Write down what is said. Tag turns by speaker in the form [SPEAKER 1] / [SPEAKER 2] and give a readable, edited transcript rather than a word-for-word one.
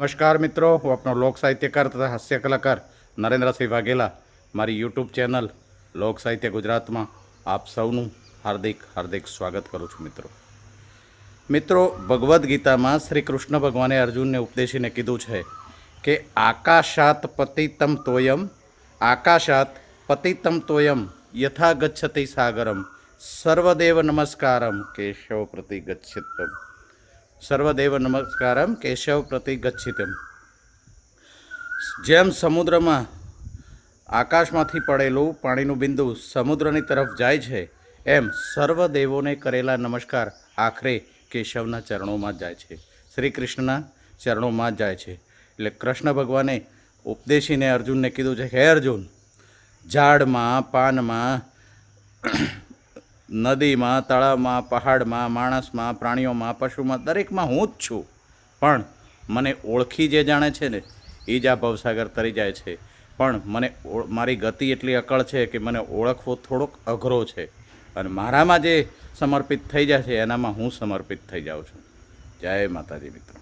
[SPEAKER 1] નમસ્કાર મિત્રો, હું આપનો લોક સાહિત્યકાર તથા હાસ્ય કલાકાર નરેન્દ્રસિંહ વાઘેલા મારી યુટ્યુબ ચેનલ લોક સાહિત્ય ગુજરાતમાં આપ સૌનું હાર્દિક હાર્દિક સ્વાગત કરું છું. મિત્રો ભગવદ્ ગીતામાં શ્રી કૃષ્ણ ભગવાને અર્જુનને ઉપદેશીને કીધું છે કે આકાશાત પતિતમ તોયમ યથા ગચ્છતિ સાગરમ સર્વદેવ નમસ્કારમ કેશવ પ્રતિ ગચ્છિતમ સર્વદેવ નમસ્કારમ કેશવ પ્રતિ ગચ્છિતમ. જેમ સમુદ્રમાં આકાશમાંથી પડેલું પાણીનું બિંદુ સમુદ્રની તરફ જાય છે, એમ સર્વદેવોને કરેલા નમસ્કાર આખરે કેશવના ચરણોમાં જ જાય છે, શ્રી કૃષ્ણના ચરણોમાં જ જાય છે. એટલે કૃષ્ણ ભગવાને ઉપદેશીને અર્જુનને કીધું છે કે હે અર્જુન, ઝાડમાં, પાનમાં, નદીમાં, તળાવમાં, પહાડમાં, માણસમાં, પ્રાણીઓમાં, પશુમાં, દરેકમાં હું જ છું. પણ મને ઓળખી જે જાણે છે ને એ જ આ ભવસાગર તરી જાય છે. પણ મારી ગતિ એટલી અકળ છે કે મને ઓળખવો થોડોક અઘરો છે. અને મારામાં જે સમર્પિત થઈ જાય છે એનામાં હું સમર્પિત થઈ જાઉં છું. જય માતાજી મિત્રો.